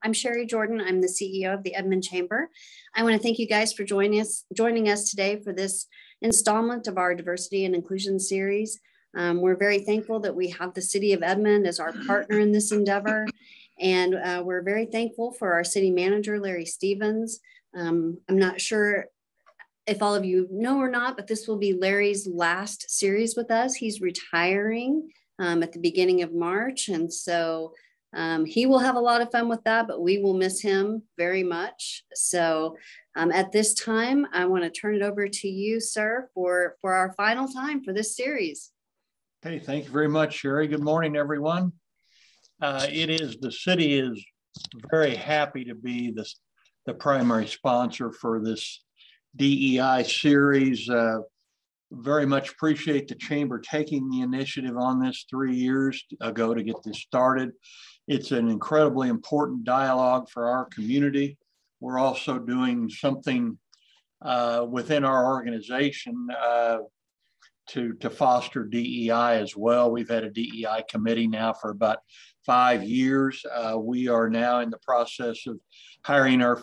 I'm Sherry Jordan. I'm the CEO of the Edmond Chamber. I want to thank you guys for joining us today for this installment of our Diversity and Inclusion series. We're very thankful that we have the City of Edmond as our partner in this endeavor. And we're very thankful for our city manager, Larry Stevens. I'm not sure if all of you know or not, but this will be Larry's last series with us. He's retiring at the beginning of March. And so he will have a lot of fun with that, but we will miss him very much. So at this time, I want to turn it over to you, sir, for our final time for this series. Okay, thank you very much, Sherry. Good morning, everyone. The city is very happy to be the primary sponsor for this DEI series. Very much appreciate the Chamber taking the initiative on this 3 years ago to get this started. It's an incredibly important dialogue for our community. We're also doing something within our organization to foster DEI as well. We've had a DEI committee now for about 5 years. We are now in the process of hiring our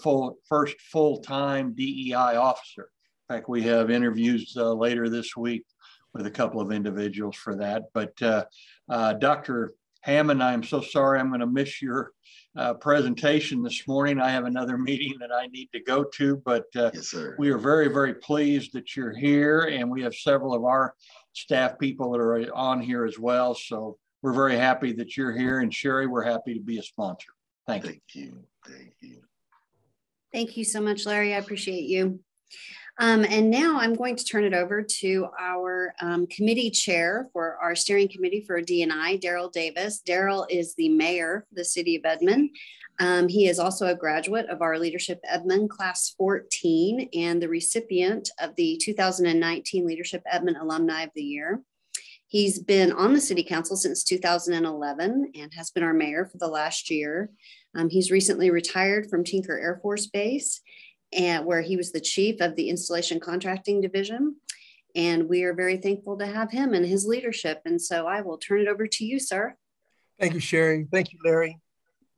first full-time DEI officer. In fact, we have interviews later this week with a couple of individuals for that. But Dr. Hammond, I'm so sorry I'm going to miss your presentation this morning. I have another meeting that I need to go to, but yes, sir. We are very, very pleased that you're here, and we have several of our staff people that are on here as well. So we're very happy that you're here, and Sherry, we're happy to be a sponsor. Thank you. Thank you. Thank you so much, Larry. I appreciate you. And now I'm going to turn it over to our committee chair for our steering committee for D&I, Daryl Davis. Daryl is the mayor for the city of Edmond. He is also a graduate of our Leadership Edmond Class 14 and the recipient of the 2019 Leadership Edmond Alumni of the Year. He's been on the city council since 2011 and has been our mayor for the last year. He's recently retired from Tinker Air Force Base, and where he was the chief of the installation contracting division. And we are very thankful to have him and his leadership. And so I will turn it over to you, sir. Thank you, Sherry. Thank you, Larry.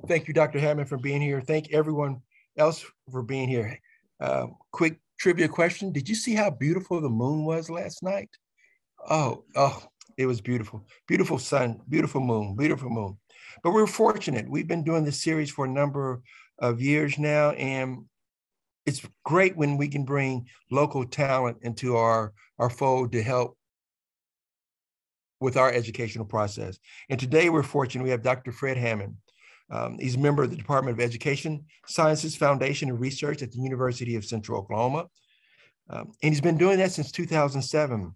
Thank you, Dr. Hammond, for being here. Thank everyone else for being here. Quick trivia question. Did you see how beautiful the moon was last night? Oh, it was beautiful. Beautiful sun, beautiful moon, beautiful moon. But we're fortunate. We've been doing this series for a number of years now, and it's great when we can bring local talent into our fold to help with our educational process. And today we're fortunate, we have Dr. Fred Hammond. He's a member of the Department of Education, Sciences, Foundation, and Research at the University of Central Oklahoma. And he's been doing that since 2007.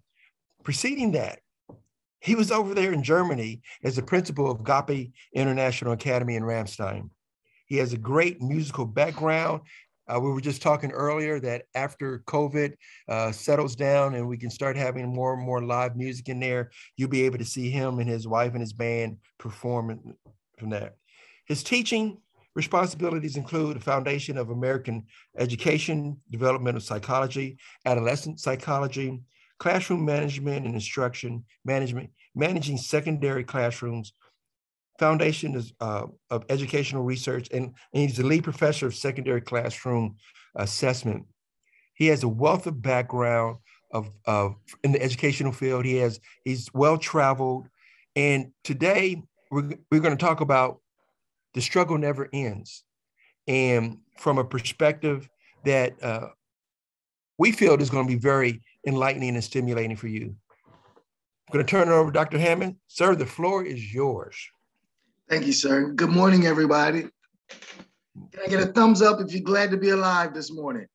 Preceding that, he was over there in Germany as the principal of GAPI International Academy in Ramstein. He has a great musical background. We were just talking earlier that after COVID settles down and we can start having more and more live music in there, you'll be able to see him and his wife and his band perform from that. His teaching responsibilities include a foundation of American education, developmental psychology, adolescent psychology, classroom management and instruction management, managing secondary classrooms, foundation of educational research, and he's the lead professor of secondary classroom assessment. He has a wealth of background in the educational field. He's well-traveled. And today we're going to talk about the struggle never ends. And from a perspective that we feel is going to be very enlightening and stimulating for you. I'm going to turn it over to Dr. Hammond. Sir, the floor is yours. Thank you, sir. Good morning, everybody. Can I get a thumbs up if you're glad to be alive this morning?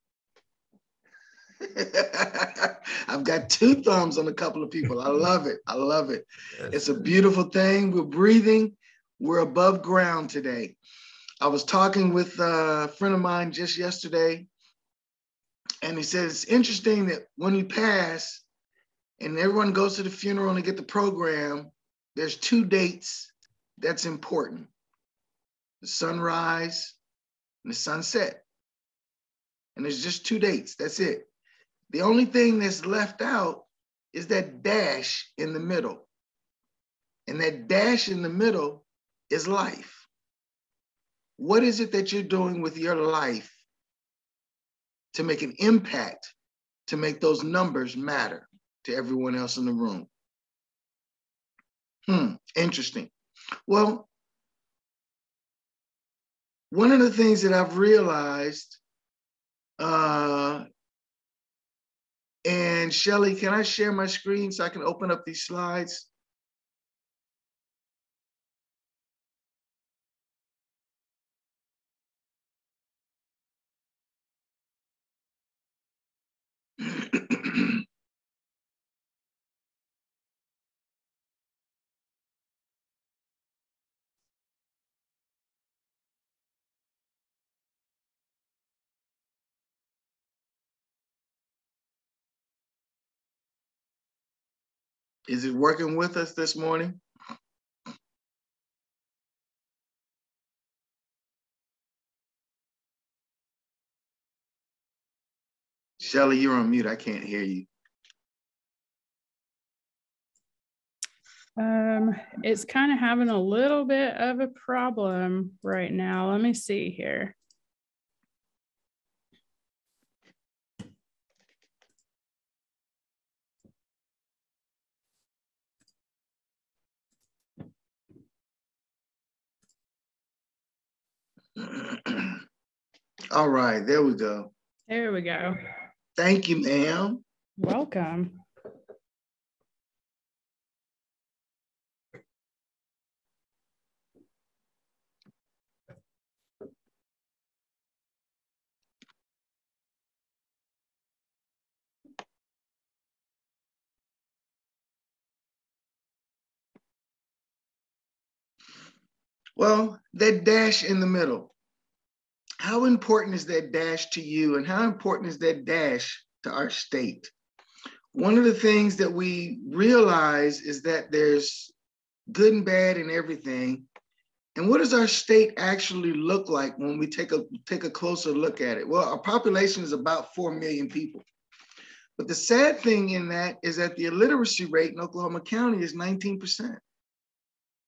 I've got 2 thumbs on a couple of people. I love it. I love it. Yes. It's a beautiful thing. We're breathing. We're above ground today. I was talking with a friend of mine just yesterday, and he said, it's interesting that when you pass and everyone goes to the funeral and they get the program, there's 2 dates that's important: the sunrise and the sunset. And there's just 2 dates, that's it. The only thing that's left out is that dash in the middle. And that dash in the middle is life. What is it that you're doing with your life to make an impact, to make those numbers matter to everyone else in the room? Interesting. Well, one of the things that I've realized, and Shelly, can I share my screen so I can open up these slides? Is it working with us this morning? Shelly, you're on mute. I can't hear you. It's kind of having a little bit of a problem right now. Let me see here. All right, there we go. There we go. Thank you, ma'am. Welcome. Well, that dash in the middle, how important is that dash to you, and how important is that dash to our state? One of the things that we realize is that there's good and bad in everything. And what does our state actually look like when we take a closer look at it? Well, our population is about 4 million people. But the sad thing in that is that the illiteracy rate in Oklahoma County is 19%.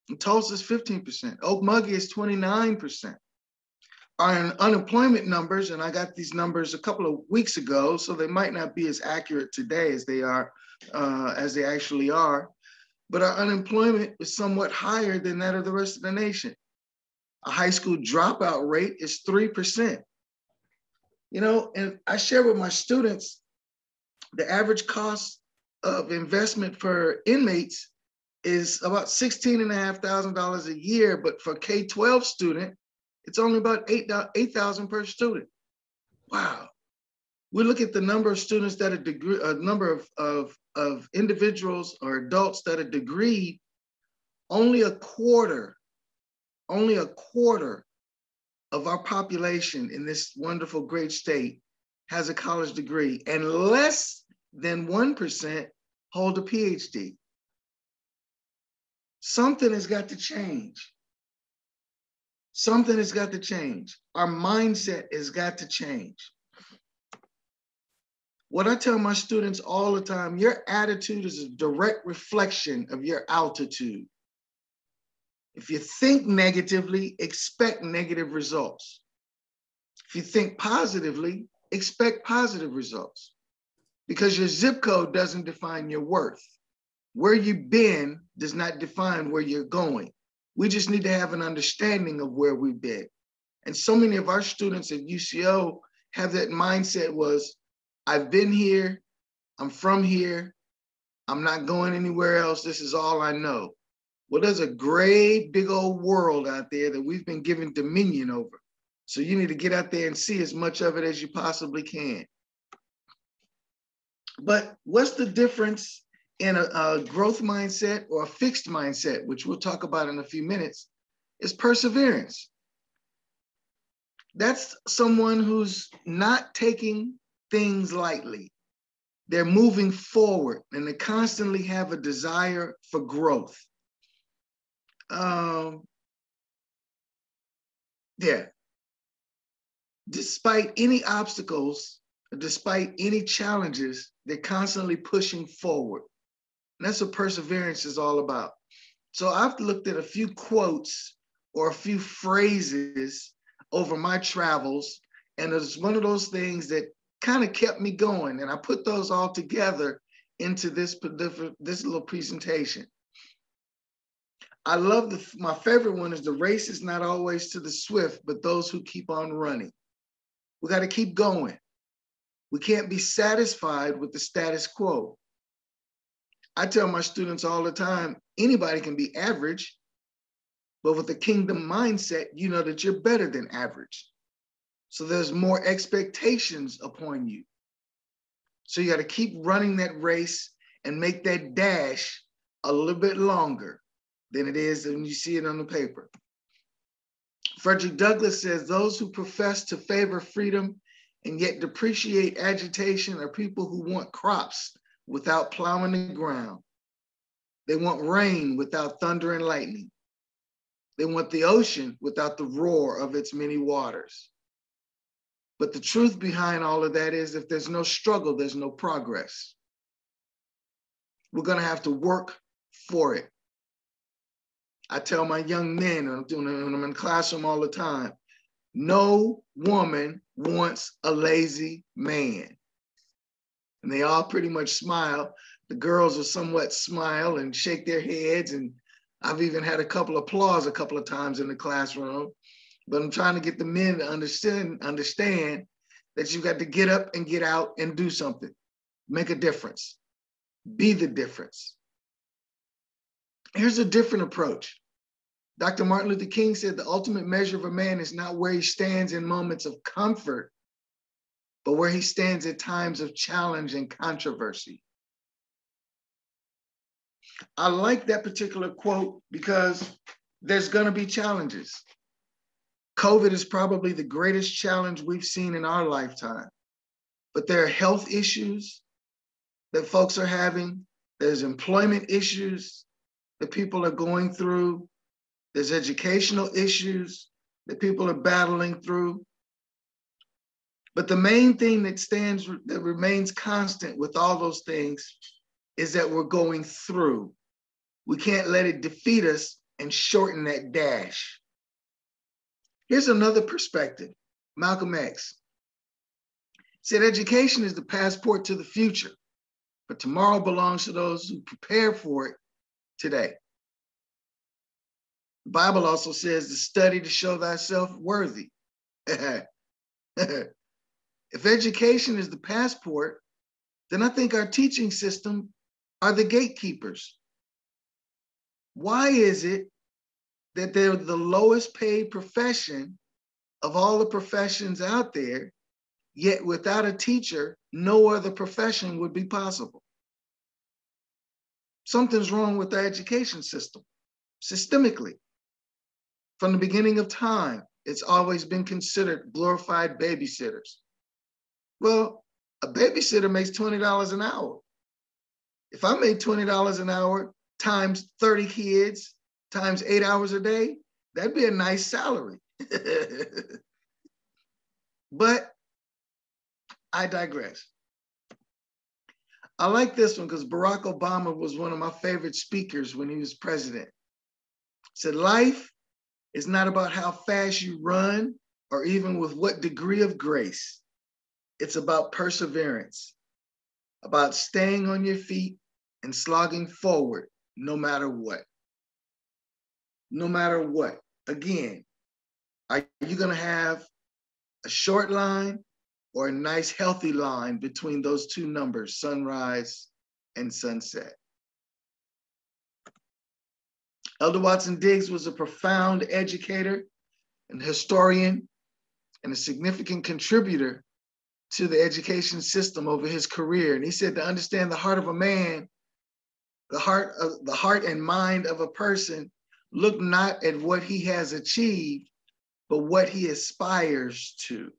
And Tulsa is 15%. Okmulgee is 29%. Our unemployment numbers, and I got these numbers a couple of weeks ago, so they might not be as accurate today as they are, as they actually are. But our unemployment is somewhat higher than that of the rest of the nation. A high school dropout rate is 3%. You know, and I share with my students, the average cost of investment for inmates is about $16,500 a year, but for K-12 student, it's only about $8,000 per student. Wow. We look at the number of students that are number of individuals or adults that are degreed, only a quarter of our population in this wonderful, great state has a college degree, and less than 1% hold a PhD. Something has got to change. Something has got to change. Our mindset has got to change. What I tell my students all the time, your attitude is a direct reflection of your altitude. If you think negatively, expect negative results. If you think positively, expect positive results. Because your zip code doesn't define your worth. Where you've been does not define where you're going. We just need to have an understanding of where we've been. And so many of our students at UCO have that mindset was, I've been here, I'm from here, I'm not going anywhere else, this is all I know. Well, there's a great big old world out there that we've been given dominion over. So you need to get out there and see as much of it as you possibly can. But what's the difference in a growth mindset or a fixed mindset, which we'll talk about in a few minutes, is perseverance. That's someone who's not taking things lightly. They're moving forward and they constantly have a desire for growth. Despite any obstacles, despite any challenges, they're constantly pushing forward. And that's what perseverance is all about. So I've looked at a few quotes or a few phrases over my travels. And it's one of those things that kind of kept me going. And I put those all together into this little presentation. I love my favorite one is the race is not always to the swift, but those who keep on running. We got to keep going. We can't be satisfied with the status quo. I tell my students all the time, anybody can be average, but with a kingdom mindset, you know that you're better than average. So there's more expectations upon you. So you got to keep running that race and make that dash a little bit longer than it is when you see it on the paper. Frederick Douglass says, those who profess to favor freedom and yet depreciate agitation are people who want crops without plowing the ground. They want rain without thunder and lightning. They want the ocean without the roar of its many waters. But the truth behind all of that is if there's no struggle, there's no progress. We're going to have to work for it. I tell my young men, when I'm in the classroom all the time, no woman wants a lazy man. And they all pretty much smile. The girls will somewhat smile and shake their heads. And I've even had a couple applause a couple of times in the classroom. But I'm trying to get the men to understand that you've got to get up and get out and do something. Make a difference. Be the difference. Here's a different approach. Dr. Martin Luther King said the ultimate measure of a man is not where he stands in moments of comfort, but where he stands at times of challenge and controversy. I like that particular quote because there's going to be challenges. COVID is probably the greatest challenge we've seen in our lifetime, but there are health issues that folks are having. There's employment issues that people are going through. There's educational issues that people are battling through. But the main thing that remains constant with all those things is that we're going through. We can't let it defeat us and shorten that dash. Here's another perspective. Malcolm X said, education is the passport to the future, but tomorrow belongs to those who prepare for it today. The Bible also says to study to show thyself worthy. If education is the passport, then I think our teaching system are the gatekeepers. Why is it that they're the lowest paid profession of all the professions out there, yet without a teacher, no other profession would be possible? Something's wrong with our education system, systemically. From the beginning of time, it's always been considered glorified babysitters. Well, a babysitter makes $20 an hour. If I made $20 an hour times 30 kids, times 8 hours a day, that'd be a nice salary. But I digress. I like this one because Barack Obama was one of my favorite speakers when he was president. He said, life is not about how fast you run or even with what degree of grace. It's about perseverance, about staying on your feet and slogging forward no matter what. No matter what. Again, are you going to have a short line or a nice healthy line between those two numbers, sunrise and sunset? Elder Watson Diggs was a profound educator and historian and a significant contributor to the education system over his career. And he said to understand the heart of a man, the heart and mind of a person, look not at what he has achieved, but what he aspires to.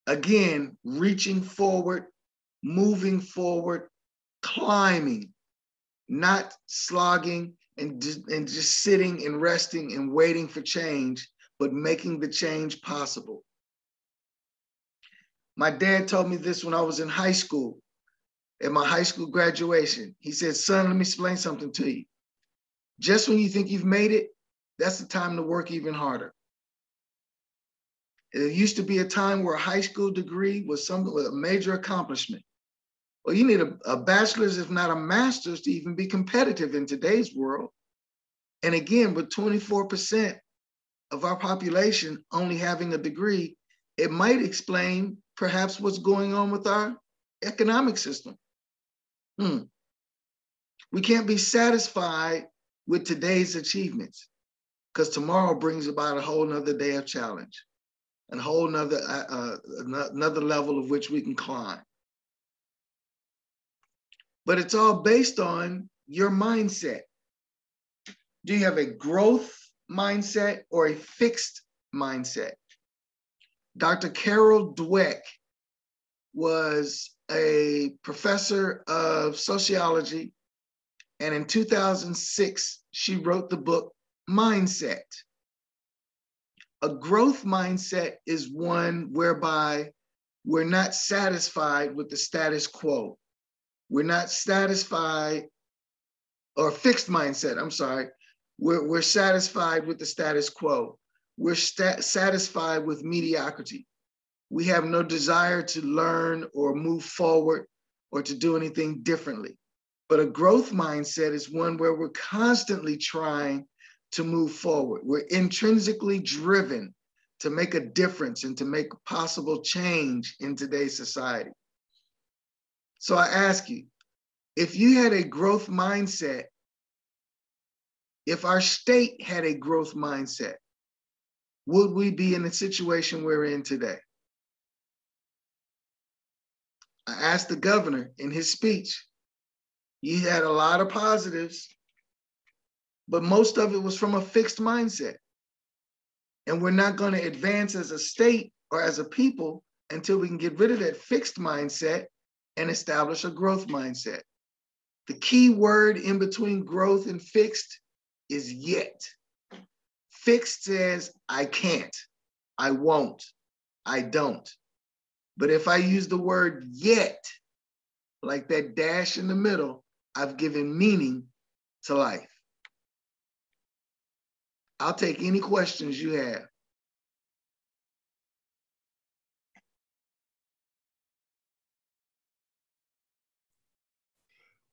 Again, reaching forward, moving forward, climbing, not slogging and just sitting and resting and waiting for change, but making the change possible. My dad told me this when I was in high school, at my high school graduation. He said, son, let me explain something to you. Just when you think you've made it, that's the time to work even harder. It used to be a time where a high school degree was something with a major accomplishment. Well, you need a bachelor's, if not a master's, to even be competitive in today's world. And again, with 24% of our population only having a degree, it might explain perhaps what's going on with our economic system. We can't be satisfied with today's achievements, because tomorrow brings about a whole nother day of challenge, and a whole nother another level of which we can climb. But it's all based on your mindset. Do you have a growth mindset or a fixed mindset? Dr. Carol Dweck was a professor of sociology, and in 2006, she wrote the book Mindset. A growth mindset is one whereby we're not satisfied with the status quo. We're not satisfied, or fixed mindset, I'm sorry. We're satisfied with the status quo. We're satisfied with mediocrity. We have no desire to learn or move forward or to do anything differently. But a growth mindset is one where we're constantly trying to move forward. We're intrinsically driven to make a difference and to make possible change in today's society. So I ask you, if you had a growth mindset, if our state had a growth mindset, would we be in the situation we're in today? I asked the governor in his speech. He had a lot of positives, but most of it was from a fixed mindset. And we're not going to advance as a state or as a people until we can get rid of that fixed mindset and establish a growth mindset. The key word in between growth and fixed is yet. Fixed says, I can't, I won't, I don't. But if I use the word yet, like that dash in the middle, I've given meaning to life. I'll take any questions you have.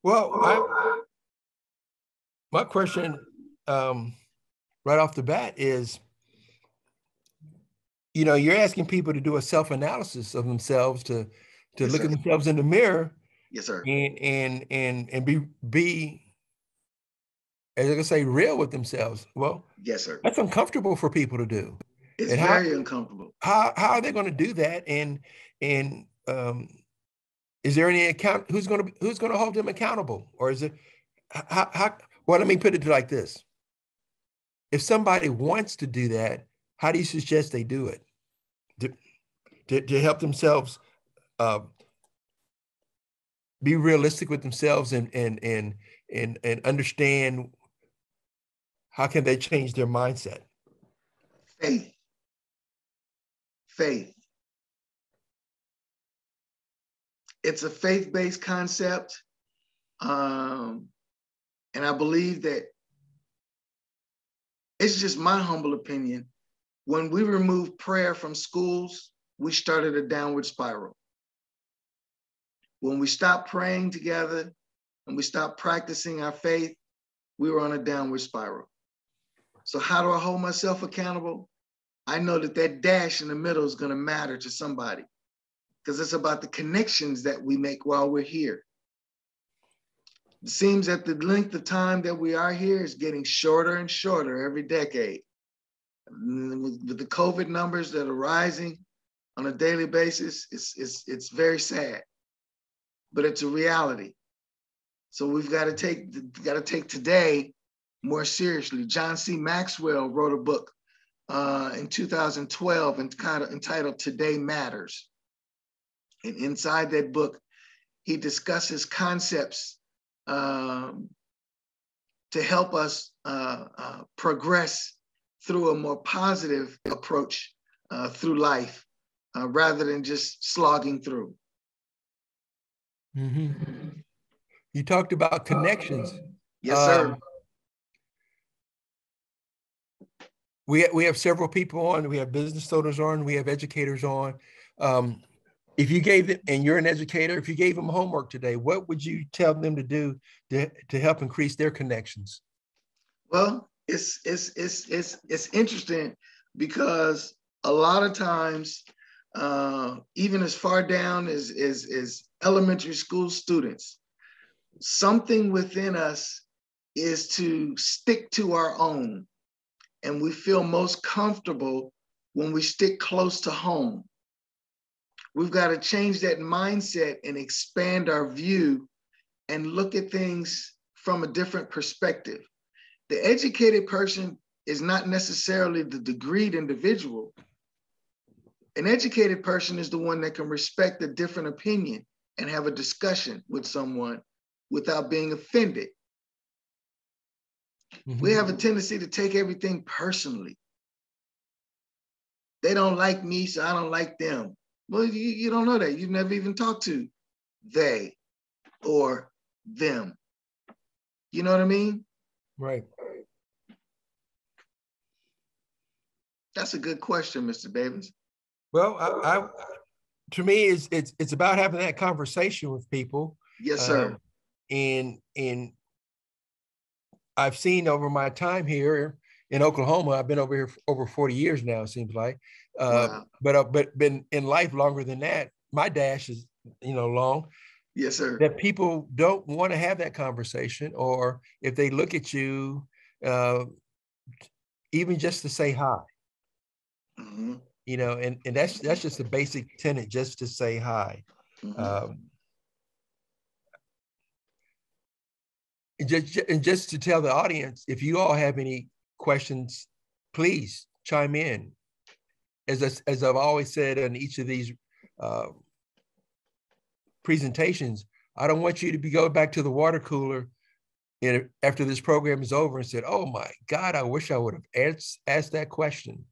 Well, my question right off the bat is, you know, you're asking people to do a self-analysis of themselves, to Yes, look sir. at themselves in the mirror. Yes, sir. And be, as I can say, real with themselves. Well, Yes, sir. that's uncomfortable for people to do. It's And very uncomfortable. How are they going to do that? And is there any account? Who's going to hold them accountable? Or is it well, let me put it like this. If somebody wants to do that, how do you suggest they do it? To help themselves be realistic with themselves and understand how can they change their mindset? Faith. Faith. It's a faith-based concept. And I believe that it's just my humble opinion. When we removed prayer from schools, we started a downward spiral. When we stopped praying together and we stopped practicing our faith, we were on a downward spiral. So how do I hold myself accountable? I know that that dash in the middle is going to matter to somebody, because it's about the connections that we make while we're here. It seems that the length of time that we are here is getting shorter and shorter every decade. With the COVID numbers that are rising on a daily basis, it's very sad, but it's a reality. So we've got to take today more seriously. John C. Maxwell wrote a book in 2012 entitled Today Matters. And inside that book, he discusses concepts to help us progress through a more positive approach through life, rather than just slogging through. Mm-hmm. You talked about connections. Yes, sir. we have several people on. We have business owners on. We have educators on. If you gave them, and you're an educator, if you gave them homework today, what would you tell them to do to help increase their connections? Well, it's interesting because a lot of times, even as far down as elementary school students, something within us is to stick to our own. And we feel most comfortable when we stick close to home. We've got to change that mindset and expand our view and look at things from a different perspective. The educated person is not necessarily the degreed individual. An educated person is the one that can respect a different opinion and have a discussion with someone without being offended. Mm-hmm. We have a tendency to take everything personally. They don't like me, so I don't like them. Well, you don't know that. You've never even talked to they or them. You know what I mean? Right. That's a good question, Mr. Davis. Well, I to me, it's about having that conversation with people. Yes, sir. And I've seen over my time here in Oklahoma, I've been over here for over 40 years now, it seems like. Wow. But been in life longer than that. My dash is, long. Yes, sir. That people don't want to have that conversation, or if they look at you, even just to say hi. Mm-hmm. And that's just a basic tenet, just to say hi. Mm-hmm. And just to tell the audience, if you all have any questions, please chime in. As I've always said in each of these presentations, I don't want you to go back to the water cooler after this program is over and said, "Oh my God, I wish I would have asked that question."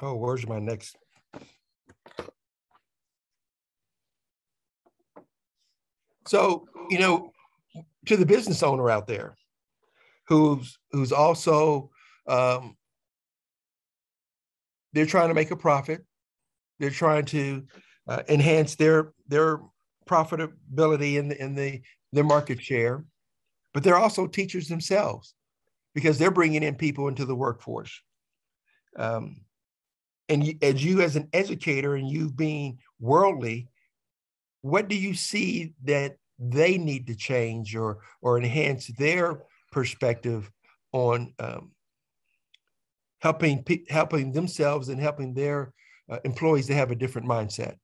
Where's my next? So, to the business owner out there who's also, they're trying to make a profit. They're trying to enhance their profitability in their market share, but they're also teachers themselves because they're bringing in people into the workforce. And as an educator and you being worldly, what do you see that they need to change or enhance their perspective on helping themselves and helping their employees to have a different mindset?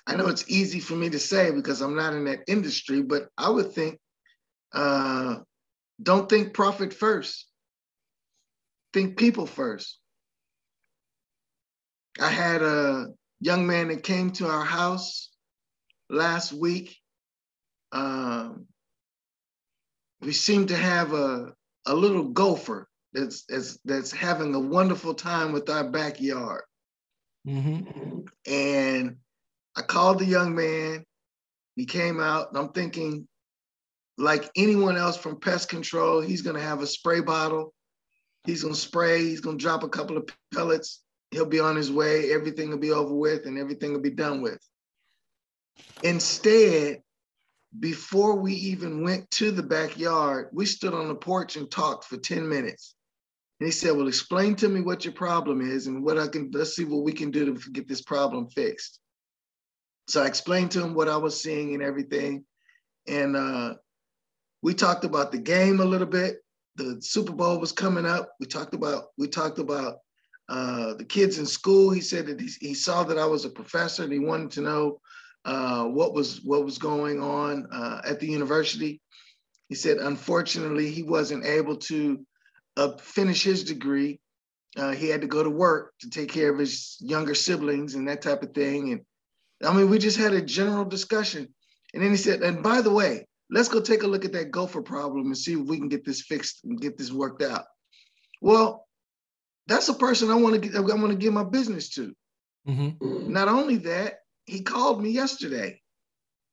I know it's easy for me to say because I'm not in that industry, but I would think, don't think profit first. Think people first. I had a young man that came to our house last week. We seem to have a little gopher that's having a wonderful time with our backyard. Mm-hmm. And I called the young man. He came out, and I'm thinking, like anyone else from pest control, he's going to have a spray bottle. He's going to spray. He's going to drop a couple of pellets. He'll be on his way. Everything will be over with, and everything will be done with. Instead, before we even went to the backyard, we stood on the porch and talked for 10 minutes. And he said, "Well, explain to me what your problem is and let's see what we can do to get this problem fixed." So I explained to him what I was seeing and everything. And we talked about the game a little bit. The Super Bowl was coming up. We talked about the kids in school. He said that he saw that I was a professor and he wanted to know what was going on at the university. He said, unfortunately, he wasn't able to finish his degree. He had to go to work to take care of his younger siblings and that type of thing. And I mean, we just had a general discussion. And then he said, and by the way, let's go take a look at that gopher problem and see if we can get this fixed and get this worked out. Well, that's a person I want to give my business to. Mm-hmm. Not only that, he called me yesterday.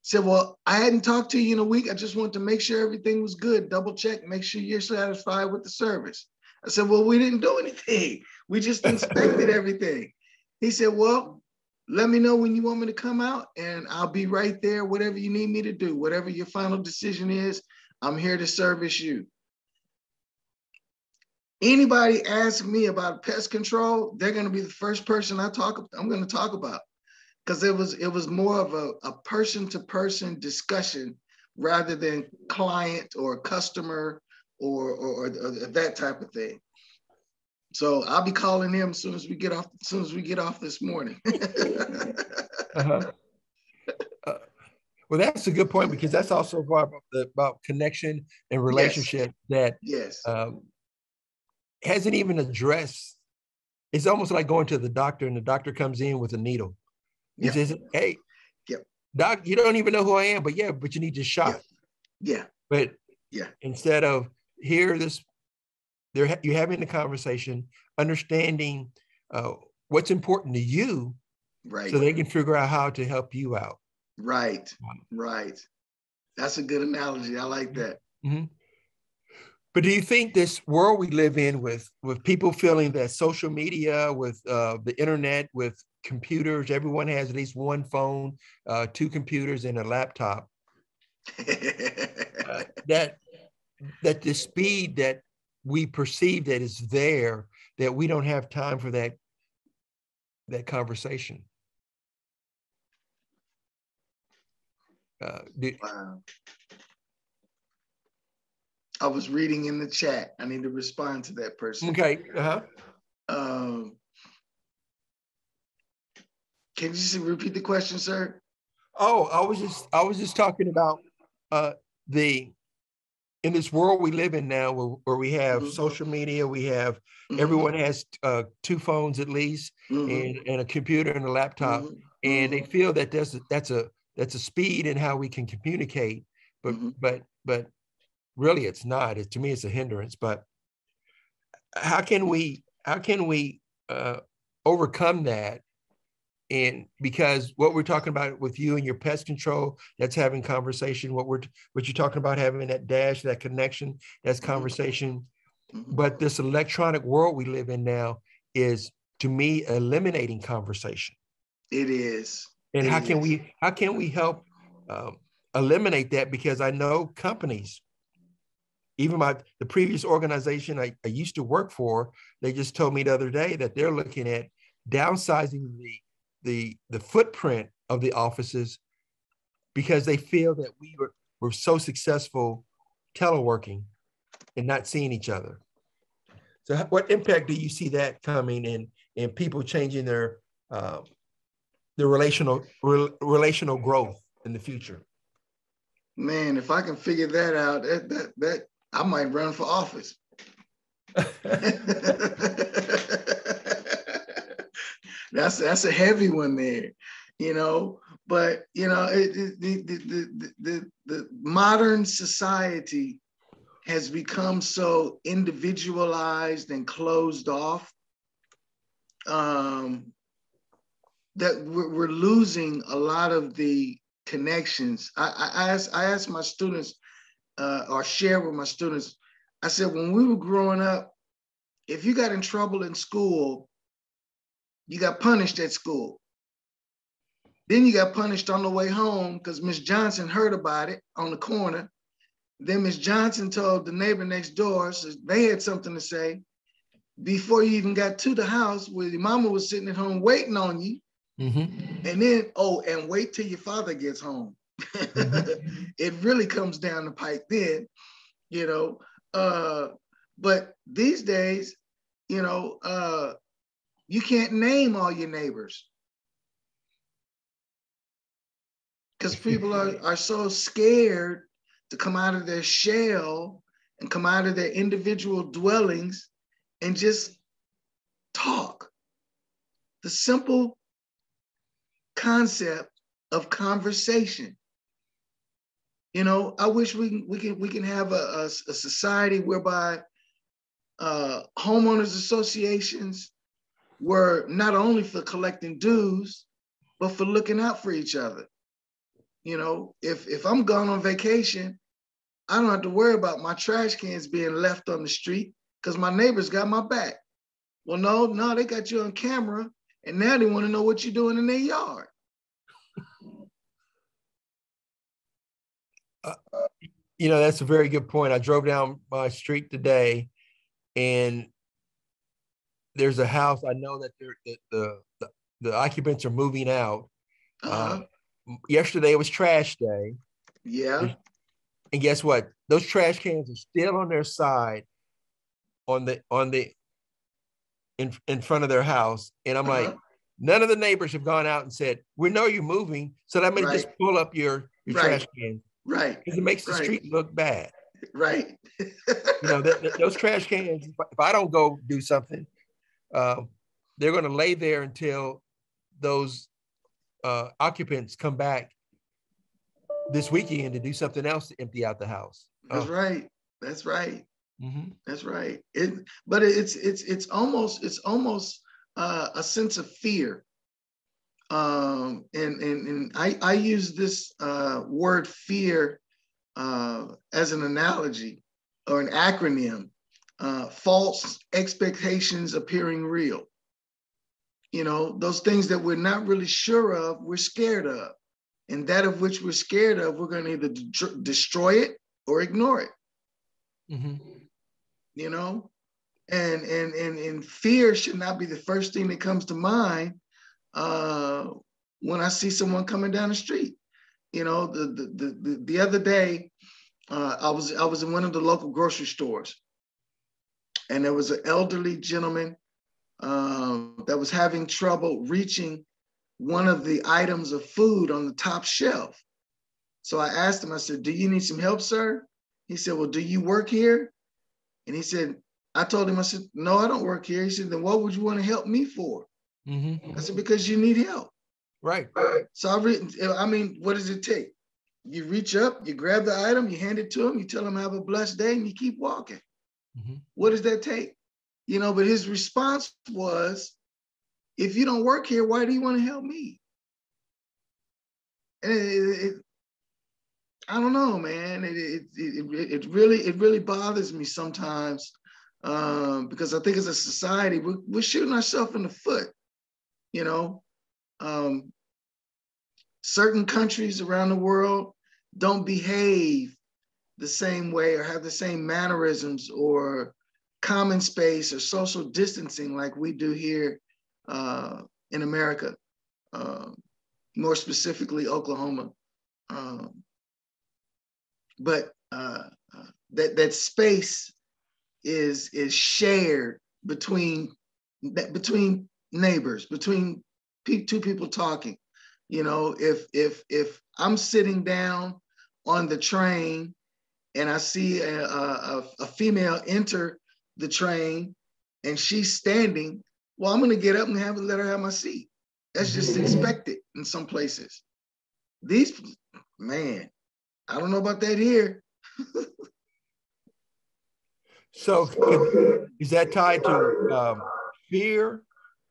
Said, well, I hadn't talked to you in a week. I just wanted to make sure everything was good. Double check, make sure you're satisfied with the service. I said, well, we didn't do anything. We just inspected everything. He said, well, let me know when you want me to come out and I'll be right there, whatever you need me to do, whatever your final decision is, I'm here to service you. Anybody ask me about pest control, they're going to be the first person I'm going to talk about, because it was more of a person-to-person discussion rather than client or customer or that type of thing. So I'll be calling him as soon as we get off this morning. Uh-huh. Well, that's a good point, because that's also about connection and relationship. Yes. That hasn't even addressed. It's almost like going to the doctor and the doctor comes in with a needle. He says, hey, doc, you don't even know who I am, but you need this shot. But instead of you're having the conversation, understanding what's important to you, right? So they can figure out how to help you out. Right. That's a good analogy. I like that. Mm-hmm. But do you think this world we live in, with people feeling that social media, with the internet, with computers, everyone has at least one phone, 2 computers, and a laptop, that the speed that we perceive that is there, that we don't have time for that conversation? Wow. I was reading in the chat. I need to respond to that person. Okay. Can you just repeat the question, sir? Oh, I was just talking about in this world we live in now, where we have social media, we have everyone has 2 phones at least, and a computer and a laptop, and they feel that that's a speed in how we can communicate, but really it's not. To me, it's a hindrance. But how can we overcome that? And because what we're talking about with you and your pest control, that's having conversation. What you're talking about, having that dash, that connection, that's conversation. But this electronic world we live in now is, to me, eliminating conversation. It is. And how can we help eliminate that? Because I know companies, even the previous organization I used to work for, they just told me the other day that they're looking at downsizing the footprint of the offices, because they feel that we're so successful teleworking and not seeing each other. So what impact do you see that coming in people changing their relational growth in the future? Man, if I can figure that out, that I might run for office. That's a heavy one there, But the modern society has become so individualized and closed off that we're losing a lot of the connections. I asked my students, or share with my students, I said, when we were growing up, if you got in trouble in school, you got punished at school. Then you got punished on the way home because Miss Johnson heard about it on the corner. Then Miss Johnson told the neighbor next door, so they had something to say. Before you even got to the house, where your mama was sitting at home waiting on you. And then, and wait till your father gets home. It really comes down the pipe then, but these days, you can't name all your neighbors because people are so scared to come out of their shell and come out of their individual dwellings and just talk. The simple concept of conversation. I wish we can have a society whereby homeowners associations were not only for collecting dues, but for looking out for each other. You know, if I'm gone on vacation, I don't have to worry about my trash cans being left on the street because my neighbors got my back. Well, no, they got you on camera, and now they want to know what you're doing in their yard. You know, that's a very good point. I drove down my street today, and there's a house. I know that the occupants are moving out. Yesterday was trash day. Yeah. And guess what? Those trash cans are still on their side in front of their house. And I'm like, none of the neighbors have gone out and said, we know you're moving, so I'm gonna just pull up your trash can. Right. Because it makes the street look bad. Right. You know, those trash cans, if I don't go do something, they're gonna lay there until those occupants come back this weekend to do something else to empty out the house. That's right. That's right. Mm-hmm. That's right. But it's almost a sense of fear. And I use this word fear as an analogy or an acronym. False expectations appearing real. You know, those things that we're not really sure of, we're scared of. And that of which we're scared of, we're going to either destroy it or ignore it. Mm-hmm. You know, and fear should not be the first thing that comes to mind when I see someone coming down the street. You know, the other day, I was in one of the local grocery stores, and there was an elderly gentleman that was having trouble reaching one of the items of food on the top shelf. So I asked him, I said, "Do you need some help, sir?" He said, "Well, do you work here?" And he said, I told him, I said, "No, I don't work here." He said, "Then what would you want to help me for?" Mm-hmm. I said, "Because you need help." Right. So I mean, what does it take? You reach up, you grab the item, you hand it to him, you tell him have a blessed day, and you keep walking. Mm-hmm. What does that take? You know, but his response was, "If you don't work here, why do you want to help me?" And I don't know, man. It really bothers me sometimes because I think as a society, we're shooting ourselves in the foot. You know, certain countries around the world don't behave the same way or have the same mannerisms or common space or social distancing like we do here in America, more specifically Oklahoma. But that space is shared between neighbors, between two people talking. You know, if I'm sitting down on the train and I see a female enter the train and she's standing, well, I'm going to get up and let her have my seat. That's just expected in some places. Man, I don't know about that here. So is that tied to fear?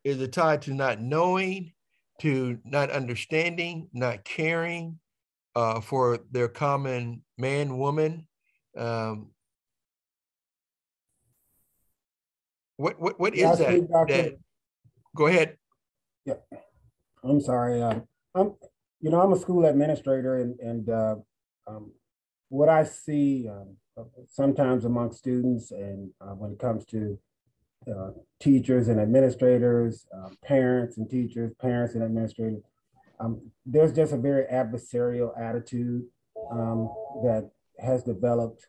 Is it tied to not knowing, to not understanding, not caring for their common man, woman? What is that? Go ahead. Yeah, I'm sorry. I'm a school administrator, and what I see sometimes among students, and when it comes to teachers and administrators, parents and teachers, parents and administrators, there's just a very adversarial attitude that has developed,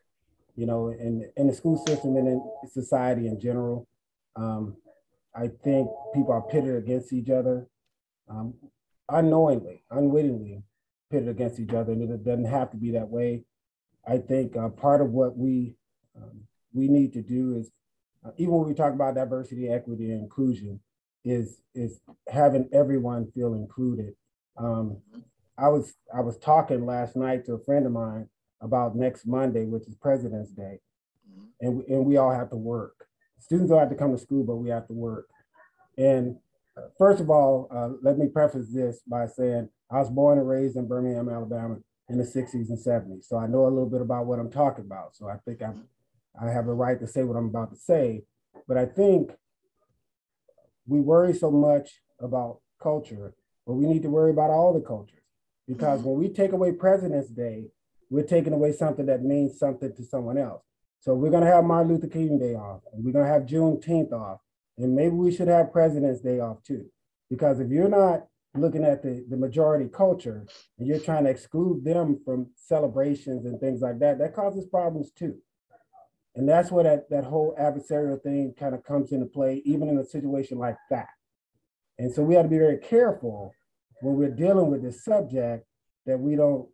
you know, in the school system and in society in general. I think people are pitted against each other, unknowingly, unwittingly pitted against each other, and it doesn't have to be that way. I think part of what we need to do is, even when we talk about diversity, equity, and inclusion, is having everyone feel included. I was talking last night to a friend of mine about next Monday, which is President's Day, and we all have to work. students don't have to come to school, but we have to work. And first of all, let me preface this by saying I was born and raised in Birmingham, Alabama in the 60s and 70s. So I know a little bit about what I'm talking about. So I think I have a right to say what I'm about to say. But I think we worry so much about culture, but we need to worry about all the cultures. Because when we take away President's Day, we're taking away something that means something to someone else. So we're going to have Martin Luther King Day off, and we're going to have Juneteenth off, and maybe we should have President's Day off too. Because if you're not looking at the majority culture and you're trying to exclude them from celebrations and things like that, that causes problems too. And that's where that whole adversarial thing kind of comes into play, even in a situation like that. And so we have to be very careful when we're dealing with this subject that we don't,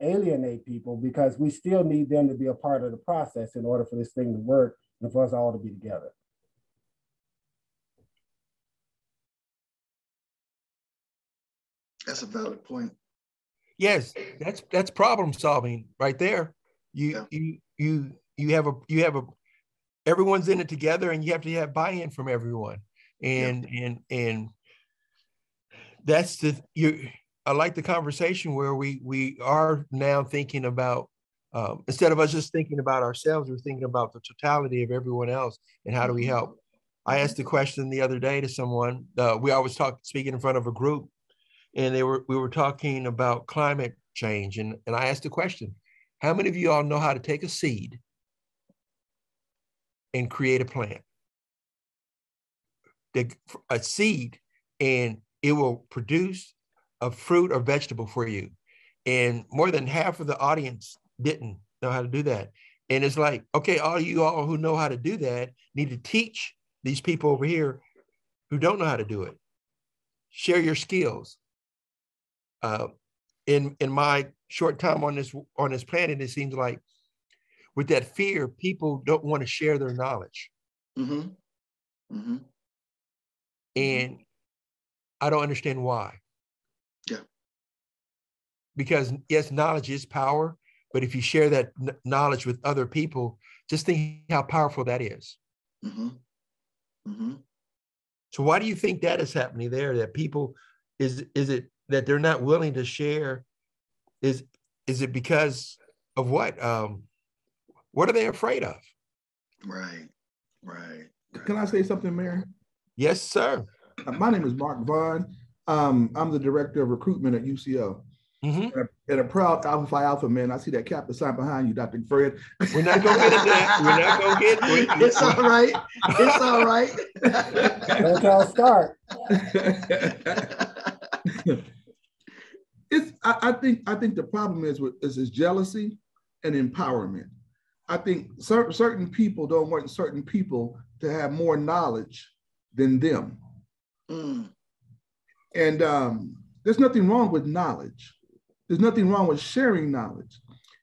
alienate people, because we still need them to be a part of the process in order for this thing to work and for us all to be together. That's a valid point. Yes, that's problem solving right there. You have a everyone's in it together, and you have to have buy-in from everyone. And that's I like the conversation where we are now thinking about, instead of us just thinking about ourselves, we're thinking about the totality of everyone else and how do we help. I asked a question the other day to someone. We always speaking in front of a group, and we were talking about climate change, and I asked the question: how many of you all know how to take a seed and create a plant? A seed, and it will produce a fruit or vegetable for you. And more than half of the audience didn't know how to do that. And it's like, okay, all you all who know how to do that need to teach these people over here who don't know how to do it. Share your skills. In my short time on this planet, it seems like with that fear, people don't want to share their knowledge. Mm-hmm. Mm-hmm. And I don't understand why. Yeah. Because yes, knowledge is power, but if you share that knowledge with other people, just think how powerful that is. Mm-hmm. Mm-hmm. So why do you think that is happening there? That people, is it that they're not willing to share? Is it because of what? What are they afraid of? Right. Can I say something, Mayor? Yes, sir. My name is Mark Vaughn. I'm the director of recruitment at UCO. Mm-hmm. And a proud Alpha Phi Alpha man. I see that captain sign behind you, Dr. Fred. We're not going to get into that. We're not going to get It's all right. It's all right. Don't y'all start. I think the problem is jealousy and empowerment. I think certain people don't want certain people to have more knowledge than them. Mm. And there's nothing wrong with knowledge. There's nothing wrong with sharing knowledge.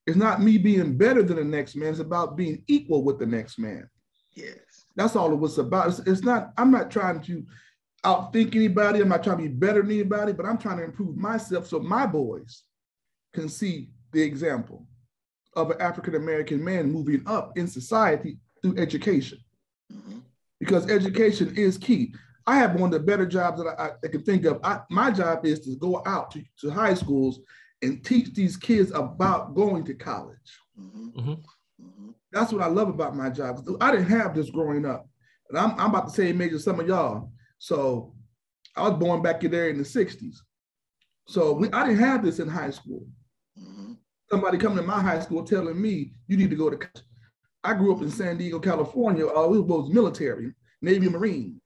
It's not me being better than the next man. It's about being equal with the next man. Yes. That's all it was about. It's not, I'm not trying to outthink anybody. I'm not trying to be better than anybody, but I'm trying to improve myself so my boys can see the example of an African-American man moving up in society through education. Mm-hmm. Because education is key. I have one of the better jobs that I can think of. My job is to go out to high schools and teach these kids about going to college. Mm-hmm. Mm-hmm. That's what I love about my job. I didn't have this growing up. And I'm about the same age as some of y'all. So I was born back in there in the 60s. So I didn't have this in high school. Mm-hmm. Somebody coming to my high school telling me, you need to go to college. I grew up in San Diego, California. All it was military, Navy, Marine.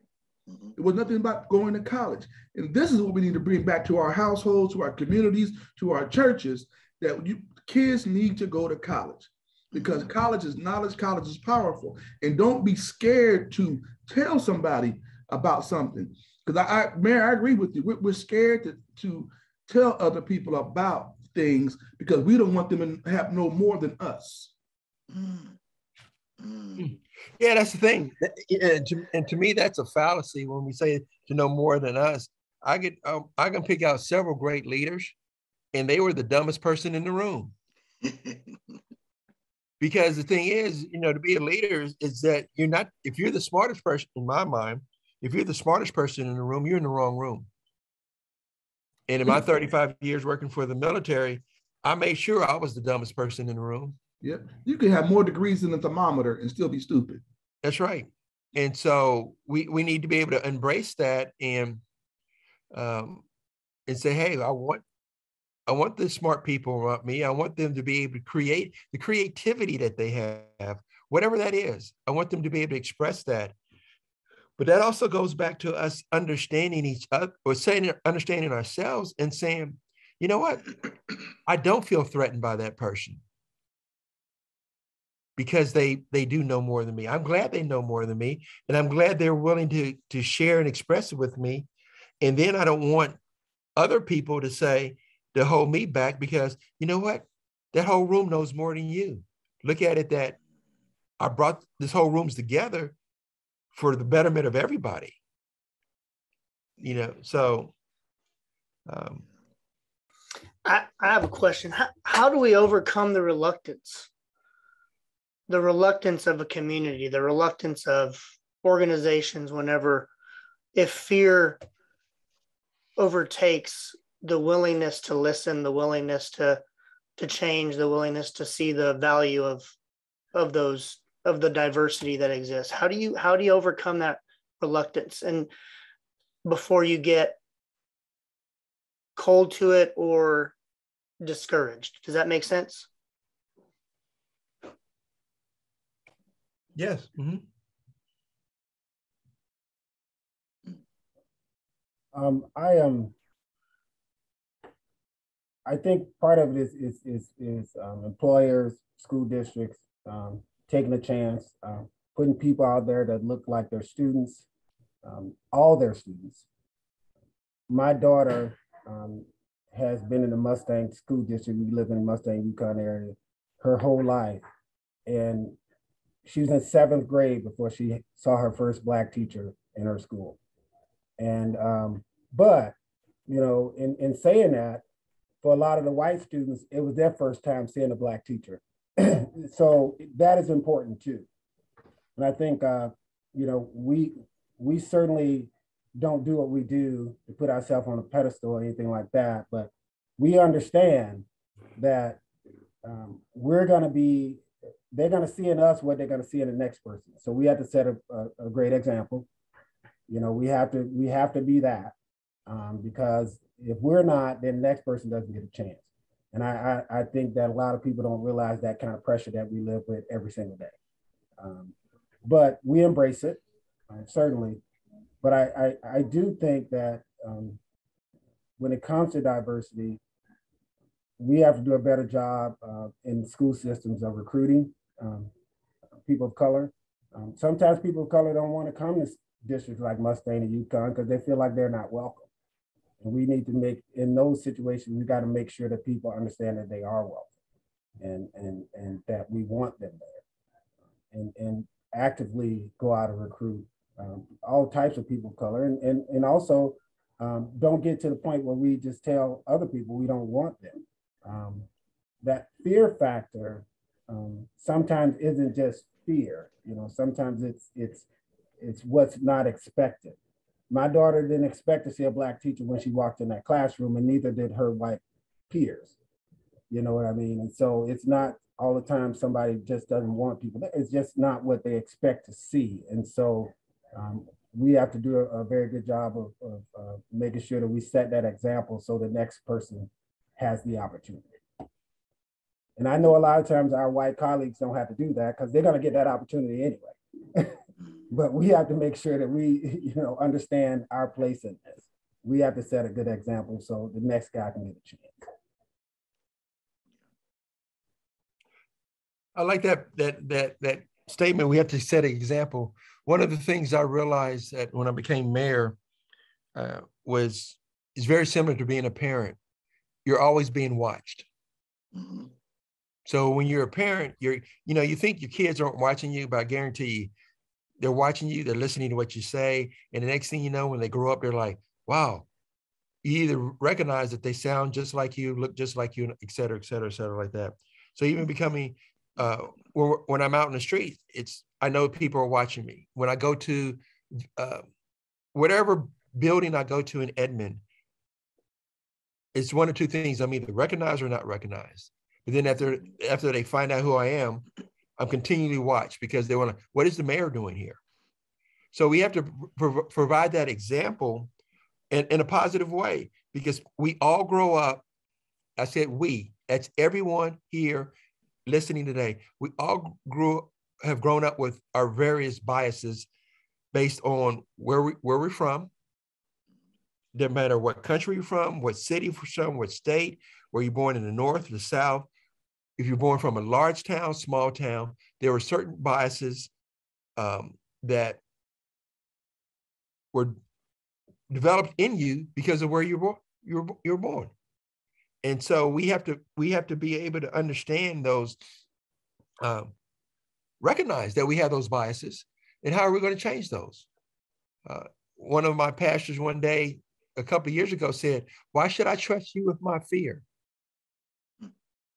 It was nothing about going to college. And this is what we need to bring back to our households, to our communities, to our churches, that kids need to go to college, because college is knowledge, college is powerful. And don't be scared to tell somebody about something. Because Mayor, I agree with you. We're scared to tell other people about things because we don't want them to have no more than us. Yeah, that's the thing. And to me, that's a fallacy when we say to know more than us. I can pick out several great leaders, and they were the dumbest person in the room. Because the thing is, to be a leader is that you're not, if you're the smartest person in my mind, if you're the smartest person in the room, you're in the wrong room. And in my 35 years working for the military, I made sure I was the dumbest person in the room. Yeah, you can have more degrees than a thermometer and still be stupid. That's right. And so we need to be able to embrace that and say, hey, I want the smart people around me. I want them to be able to create the creativity that they have, whatever that is. I want them to be able to express that. But that also goes back to us understanding each other, or understanding ourselves and saying, you know what? I don't feel threatened by that person because they do know more than me. I'm glad they know more than me. And I'm glad they're willing to share and express it with me. And then I don't want other people to hold me back because, you know what? That whole room knows more than you. Look at it that I brought this whole rooms together for the betterment of everybody. So. I have a question. How do we overcome the reluctance? The reluctance of a community, the reluctance of organizations if fear overtakes the willingness to listen, the willingness to change, the willingness to see the value of the diversity that exists. How do you overcome that reluctance and before you get cold to it or discouraged? Does that make sense? Yes. Mm-hmm. I think part of it is employers, school districts taking a chance, putting people out there that look like their students, all their students. My daughter has been in the Mustang school district. We live in the Mustang, Yukon area her whole life. And she was in 7th grade before she saw her first Black teacher in her school. And, but, in saying that, for a lot of the white students, it was their first time seeing a Black teacher. So that is important too. And I think, we certainly don't do what we do to put ourselves on a pedestal or anything like that, but we understand that they're going to see in us what they're going to see in the next person. So we have to set a great example. We have to be that because if we're not, then the next person doesn't get a chance. And I think that a lot of people don't realize that kind of pressure that we live with every single day. But we embrace it, certainly. But I do think that when it comes to diversity, we have to do a better job in school systems of recruiting people of color. Sometimes people of color don't want to come to districts like Mustang and Yukon because they feel like they're not welcome. And we need to in those situations, we got to make sure that people understand that they are welcome and that we want them there and actively go out and recruit all types of people of color and also don't get to the point where we just tell other people we don't want them. That fear factor sometimes isn't just fear, sometimes it's what's not expected. My daughter didn't expect to see a Black teacher when she walked in that classroom, and neither did her white peers. You know what I mean? And so it's not all the time somebody just doesn't want people. It's just not what they expect to see. And so we have to do a very good job of making sure that we set that example so the next person has the opportunity. And I know a lot of times our white colleagues don't have to do that because they're going to get that opportunity anyway. But we have to make sure that we, understand our place in this. We have to set a good example so the next guy can get a chance. I like that statement. We have to set an example. One of the things I realized that when I became mayor is very similar to being a parent. You're always being watched. Mm-hmm. So when you're a parent, you think your kids aren't watching you, but I guarantee you, they're watching you, they're listening to what you say. And the next thing you know, when they grow up, they're like, wow, you either recognize that they sound just like you, look just like you, et cetera, like that. So even becoming when I'm out in the street, I know people are watching me. When I go to whatever building I go to in Edmond, it's one or two things. I'm either recognized or not recognized. But then after they find out who I am, I'm continually watched because they want to, what is the mayor doing here? So we have to provide that example in a positive way, because we all grow up. I said we, that's everyone here listening today. We all have grown up with our various biases based on where we're from. Doesn't matter what country you're from, what city you're from, what state, were you born in the North or the South. If you're born from a large town, small town, there were certain biases that were developed in you because of where you're born. And so we have to be able to understand those, recognize that we have those biases, and how are we going to change those? One of my pastors one day, a couple of years ago, said, "Why should I trust you with my fear?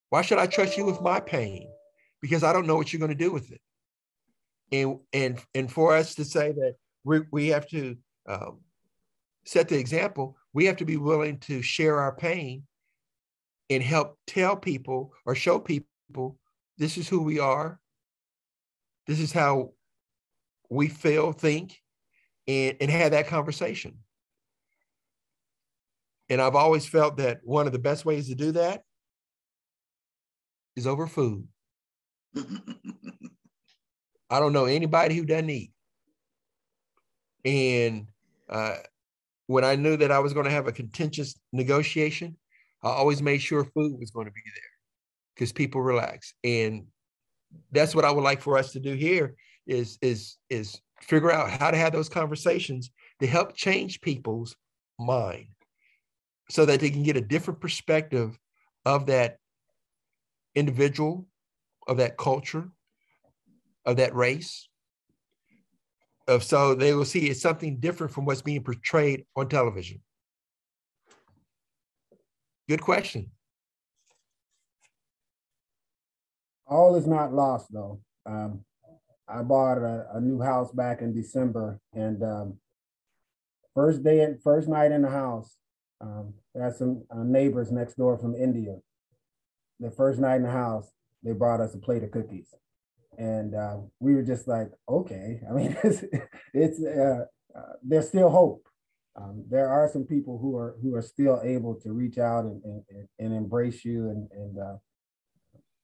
Why should I trust you with my pain? Because I don't know what you're going to do with it." And for us to say that we have to set the example, we have to be willing to share our pain and help tell people or show people this is who we are. This is how we feel, think, and have that conversation. And I've always felt that one of the best ways to do that is over food. I don't know anybody who doesn't eat. And when I knew that I was going to have a contentious negotiation, I always made sure food was going to be there because people relax. And that's what I would like for us to do here is figure out how to have those conversations to help change people's mind so that they can get a different perspective of that individual, of that culture, of that race. So they will see it's something different from what's being portrayed on television. Good question. All is not lost, though. I bought a new house back in December, and first night in the house, had some neighbors next door from India. The first night in the house, they brought us a plate of cookies, and we were just like, okay. I mean, there's still hope. There are some people who are still able to reach out and embrace you, and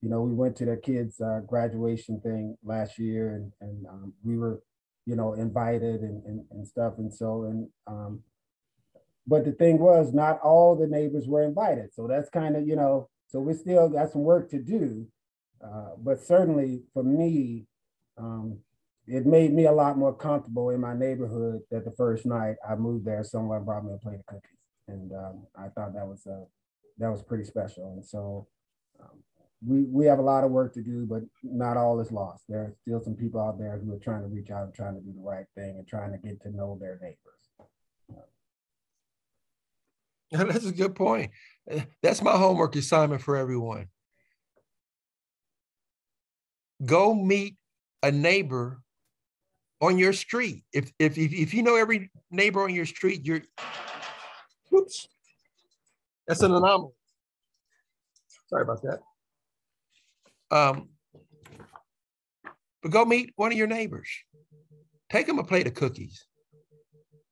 you know, we went to their kids' graduation thing last year, and we were, you know, invited and stuff, and so but the thing was, not all the neighbors were invited, so that's kind of, you know, so we still got some work to do, but certainly for me, it made me a lot more comfortable in my neighborhood that the first night I moved there, someone brought me a plate of cookies, and I thought that was pretty special, and so. We have a lot of work to do, but not all is lost. There are still some people out there who are trying to reach out and trying to do the right thing and trying to get to know their neighbors. That's a good point. That's my homework assignment for everyone. Go meet a neighbor on your street. If you know every neighbor on your street, whoops, that's an anomaly. Sorry about that. But go meet one of your neighbors. Take them a plate of cookies,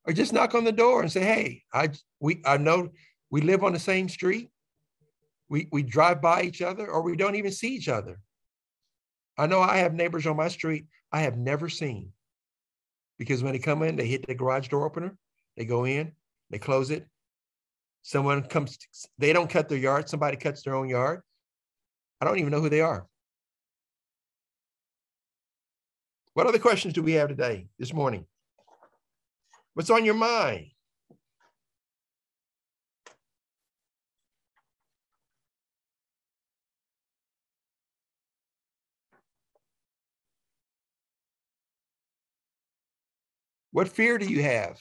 or just knock on the door and say, "Hey, I know we live on the same street. We drive by each other, or we don't even see each other. I know I have neighbors on my street I have never seen, because when they come in, they hit the garage door opener, they go in, they close it. Someone comes, they don't cut their yard, somebody cuts their own yard. I don't even know who they are." What other questions do we have today, this morning? What's on your mind? What fear do you have?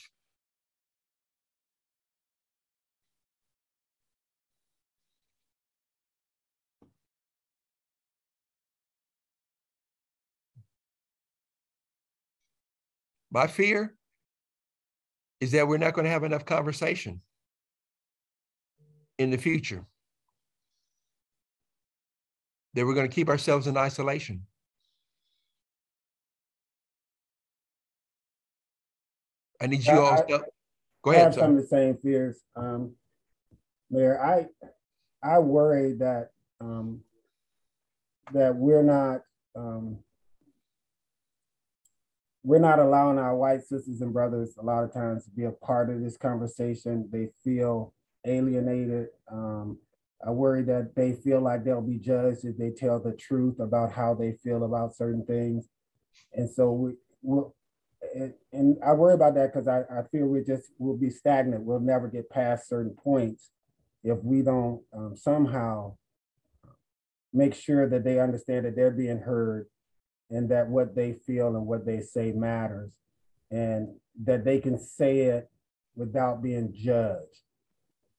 My fear is that we're not going to have enough conversation in the future, that we're going to keep ourselves in isolation. I need you all to go ahead. I have some of the same fears, Mayor. I worry that that we're not allowing our white sisters and brothers a lot of times to be a part of this conversation. They feel alienated. I worry that they feel like they'll be judged if they tell the truth about how they feel about certain things. And so and I worry about that because I feel we'll be stagnant. We'll never get past certain points if we don't somehow make sure that they understand that they're being heard and that what they feel and what they say matters, and that they can say it without being judged,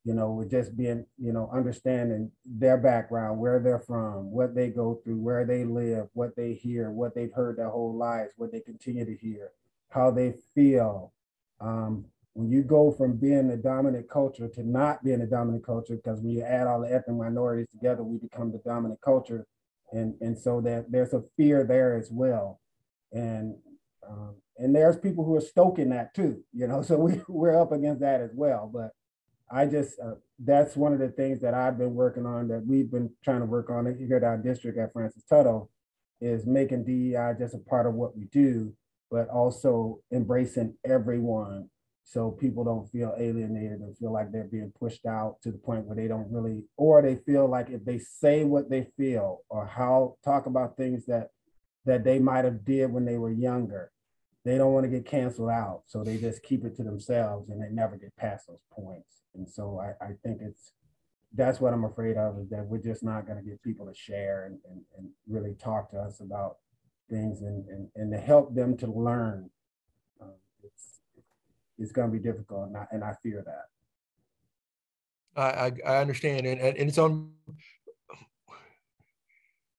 with just being, understanding their background, where they're from, what they go through, where they live, what they hear, what they've heard their whole lives, what they continue to hear, how they feel. When you go from being the dominant culture to not being a dominant culture, because when you add all the ethnic minorities together, we become the dominant culture. And so that there's a fear there as well. And there's people who are stoking that too, so we're up against that as well. But I just, that's one of the things that I've been working on, that we've been trying to work on here at our district at Francis Tuttle, is making DEI just a part of what we do, but also embracing everyone, so people don't feel alienated and feel like they're being pushed out to the point where they don't really, or they feel like if they say what they feel or talk about things that they might have did when they were younger, they don't want to get canceled out. So they just keep it to themselves and they never get past those points. And so I think that's what I'm afraid of, is that we're just not going to get people to share and really talk to us about things and to help them to learn. It's going to be difficult, and I fear that. I understand, and it's on.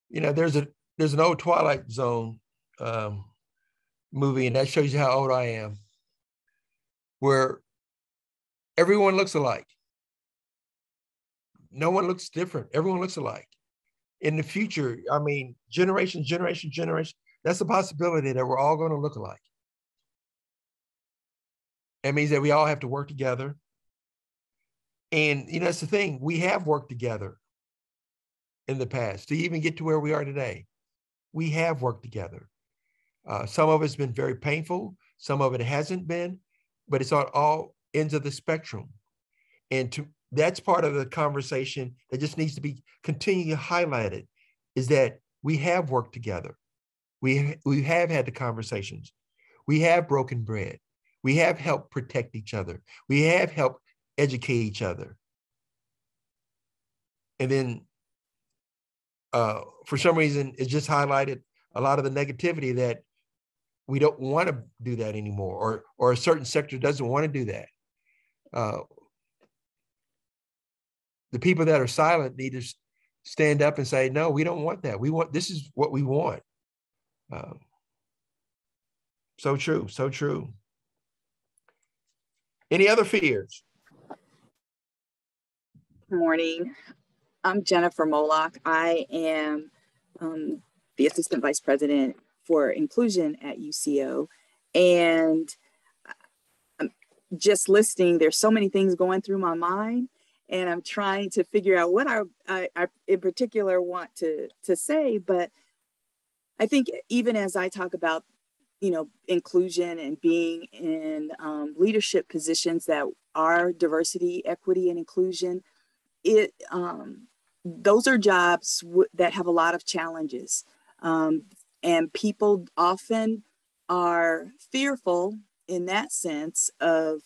There's an old Twilight Zone movie, and that shows you how old I am, where everyone looks alike. No one looks different. Everyone looks alike. In the future, generation, that's a possibility that we're all going to look alike. It means that we all have to work together. And, that's the thing. We have worked together in the past to even get to where we are today. We have worked together. Some of it's been very painful. Some of it hasn't been, but it's on all ends of the spectrum. And that's part of the conversation that just needs to be continually highlighted, is that we have worked together. We have had the conversations. We have broken bread. We have helped protect each other. We have helped educate each other. And then for some reason, it just highlighted a lot of the negativity that we don't want to do that anymore, or a certain sector doesn't want to do that. The people that are silent need to stand up and say, no, we don't want that. This is what we want. So true, so true. Any other fears? Good morning. I'm Jennifer Moloch. I am the Assistant Vice President for Inclusion at UCO. And I'm just listening, there's so many things going through my mind, and I'm trying to figure out what I in particular want to say. But I think even as I talk about inclusion and being in leadership positions that are diversity, equity, and inclusion, those are jobs that have a lot of challenges. And people often are fearful in that sense of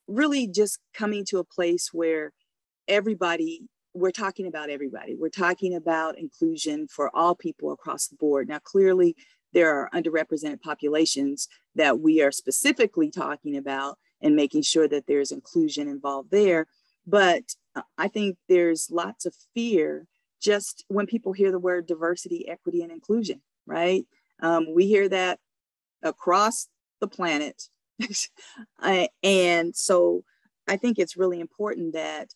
really just coming to a place where we're talking about everybody. We're talking about inclusion for all people across the board. Now, clearly, there are underrepresented populations that we are specifically talking about and making sure that there's inclusion involved there. But I think there's lots of fear just when people hear the word diversity, equity, and inclusion, right? We hear that across the planet. And so I think it's really important that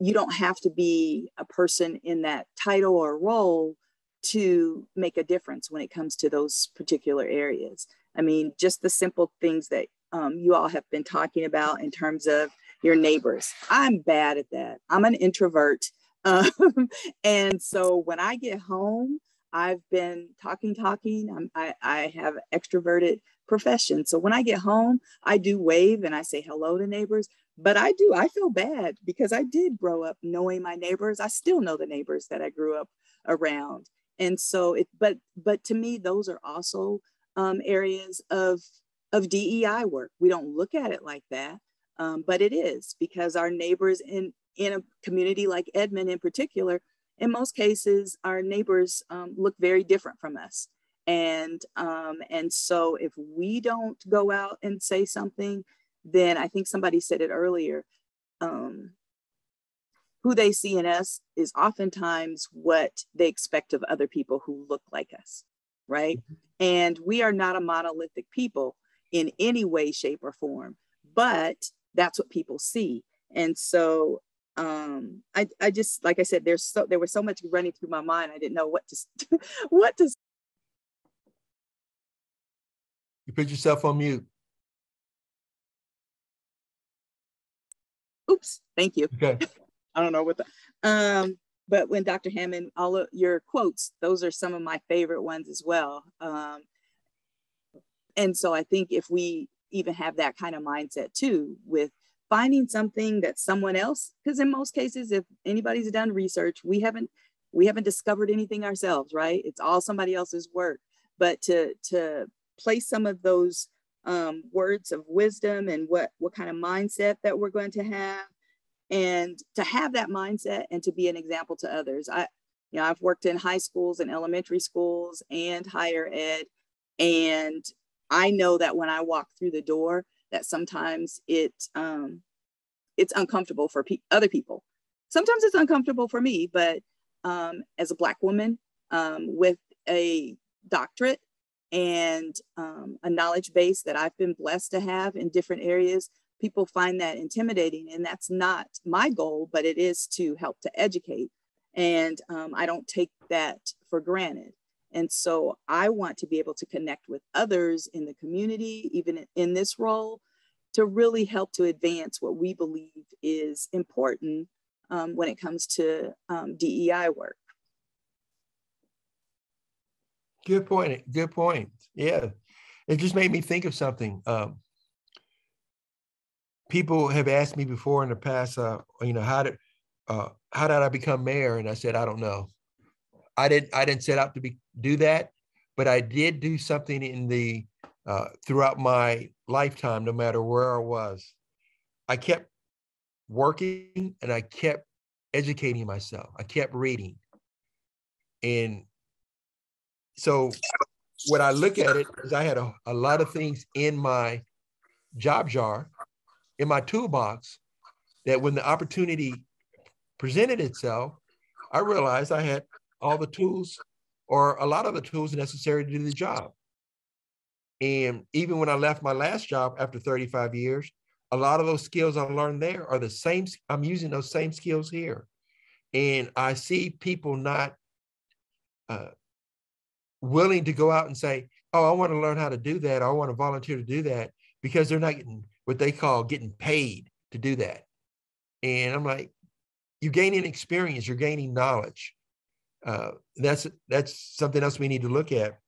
you don't have to be a person in that title or role to make a difference when it comes to those particular areas. I mean, just the simple things that you all have been talking about in terms of your neighbors. I'm bad at that. I'm an introvert. And so when I get home, I've been talking. I have extroverted profession. So when I get home, I do wave and I say hello to neighbors, but I feel bad because I did grow up knowing my neighbors. I still know the neighbors that I grew up around. And so but to me, those are also areas of DEI work. We don't look at it like that, but it is, because our neighbors in a community like Edmond in particular, in most cases, our neighbors look very different from us. And so if we don't go out and say something, then I think somebody said it earlier, who they see in us is oftentimes what they expect of other people who look like us, right? And we are not a monolithic people in any way, shape, or form, but that's what people see. And so I just, like I said, there was so much running through my mind. I didn't know what to You put yourself on mute. Oops, thank you. Okay. I don't know what but when Dr. Hammond, all of your quotes, those are some of my favorite ones as well. And so I think if we even have that kind of mindset too, with finding something that someone else, because in most cases, if anybody's done research, we haven't discovered anything ourselves, right? It's all somebody else's work. But to place some of those words of wisdom and what kind of mindset that we're going to have, and to have that mindset and to be an example to others. I've worked in high schools and elementary schools and higher ed, and I know that when I walk through the door, that sometimes it's uncomfortable for other people. Sometimes it's uncomfortable for me, but as a Black woman with a doctorate and a knowledge base that I've been blessed to have in different areas, people find that intimidating, and that's not my goal, but it is to help to educate. And I don't take that for granted. And so I want to be able to connect with others in the community, even in this role, to really help to advance what we believe is important when it comes to DEI work. Good point. Good point. Yeah. It just made me think of something. People have asked me before in the past, how did I become mayor? And I said, I don't know. I didn't set out to do that, but I did do something in the throughout my lifetime, no matter where I was. I kept working and I kept educating myself. I kept reading. And so when I look at it, is I had a lot of things in my job jar, in my toolbox, that when the opportunity presented itself, I realized I had all the tools, or a lot of the tools necessary to do the job. And even when I left my last job after 35 years, a lot of those skills I learned there are the same. I'm using those same skills here. And I see people not willing to go out and say, oh, I want to learn how to do that. I want to volunteer to do that, because they're not getting what they call getting paid to do that. And I'm like, you're gaining experience, you're gaining knowledge. That's something else we need to look at,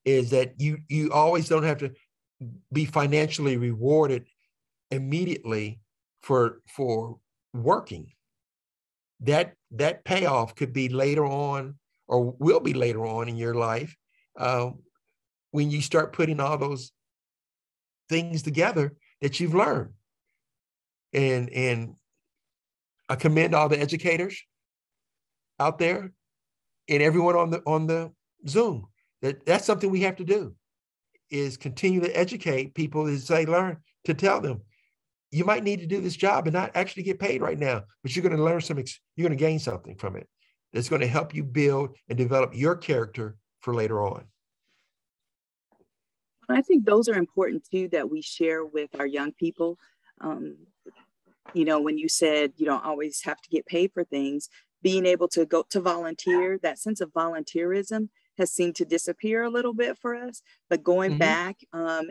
is that you always don't have to be financially rewarded immediately for working. That payoff could be later on, or will be later on in your life, when you start putting all those things together that you've learned. And I commend all the educators out there and everyone on the Zoom. That's something we have to do, is continue to educate people, to say, learn, to tell them, you might need to do this job and not actually get paid right now, but you're going to learn you're going to gain something from it that's going to help you build and develop your character for later on. I think those are important too, that we share with our young people. You know, when you said you don't always have to get paid for things, being able to go to volunteer, that sense of volunteerism has seemed to disappear a little bit for us, but going back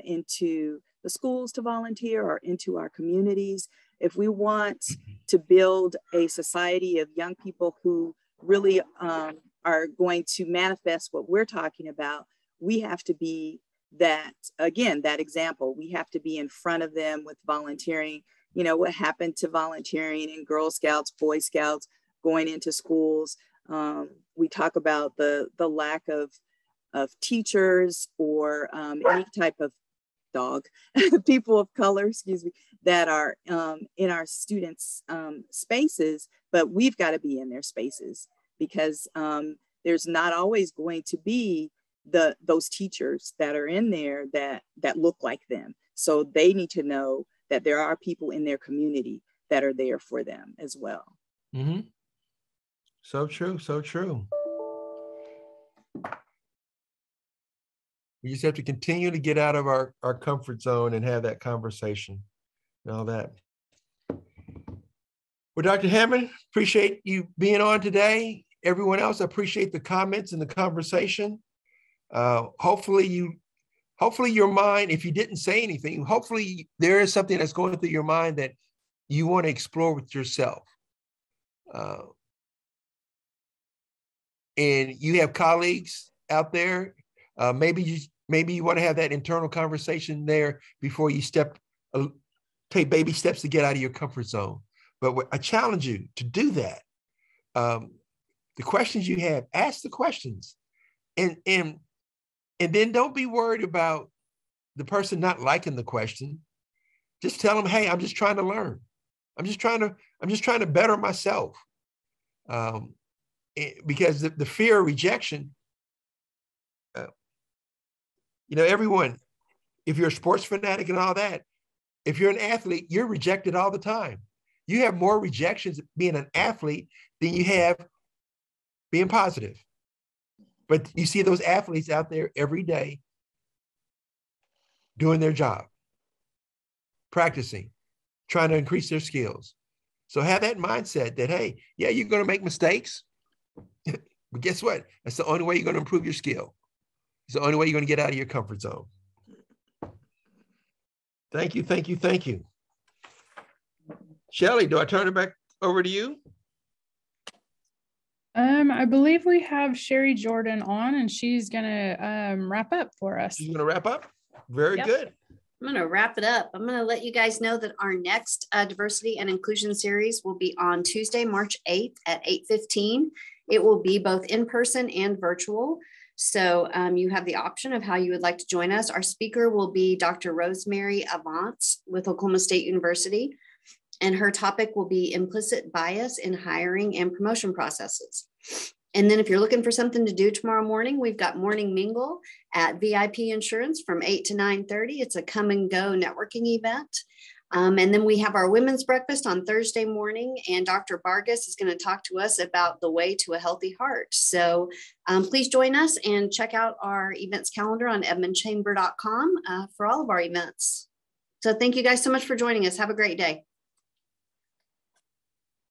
into the schools to volunteer or into our communities, if we want to build a society of young people who really are going to manifest what we're talking about, we have to be that, again, that example. We have to be in front of them with volunteering. You know, what happened to volunteering in Girl Scouts, Boy Scouts, going into schools. We talk about the lack of teachers or any type of people of color, excuse me, that are in our students' spaces, but we've got to be in their spaces because there's not always going to be those teachers that are in there that look like them. So they need to know that there are people in their community that are there for them as well. Mm-hmm. So true, so true. We just have to continue to get out of our comfort zone and have that conversation and all that. Well, Dr. Hammond, appreciate you being on today. Everyone else, I appreciate the comments and the conversation. Hopefully your mind, if you didn't say anything, hopefully there is something that's going through your mind that you want to explore with yourself. And you have colleagues out there, maybe you want to have that internal conversation there before you take baby steps to get out of your comfort zone. But I challenge you to do that. The questions you have, ask the questions, and then don't be worried about the person not liking the question. Just tell them, hey, I'm just trying to learn. I'm just trying to better myself. Because the fear of rejection, everyone, if you're a sports fanatic and all that, if you're an athlete, you're rejected all the time. You have more rejections being an athlete than you have being positive. But you see those athletes out there every day doing their job, practicing, trying to increase their skills. So have that mindset that, hey, yeah, you're going to make mistakes. But guess what? That's the only way you're going to improve your skill. It's the only way you're going to get out of your comfort zone. Thank you, thank you, thank you. Shelley, do I turn it back over to you? I believe we have Sherry Jordan on, and she's going to wrap up for us. She's going to wrap up? Very good. I'm going to wrap it up. I'm going to let you guys know that our next diversity and inclusion series will be on Tuesday, March 8th at 8:15. It will be both in person and virtual. So you have the option of how you would like to join us. Our speaker will be Dr. Rosemary Avance with Oklahoma State University, and her topic will be implicit bias in hiring and promotion processes. And then if you're looking for something to do tomorrow morning, we've got Morning Mingle at VIP Insurance from 8 to 9:30. It's a come and go networking event. And then we have our women's breakfast on Thursday morning, and Dr. Vargas is going to talk to us about the way to a healthy heart. So please join us and check out our events calendar on edmondchamber.com for all of our events. So thank you guys so much for joining us. Have a great day.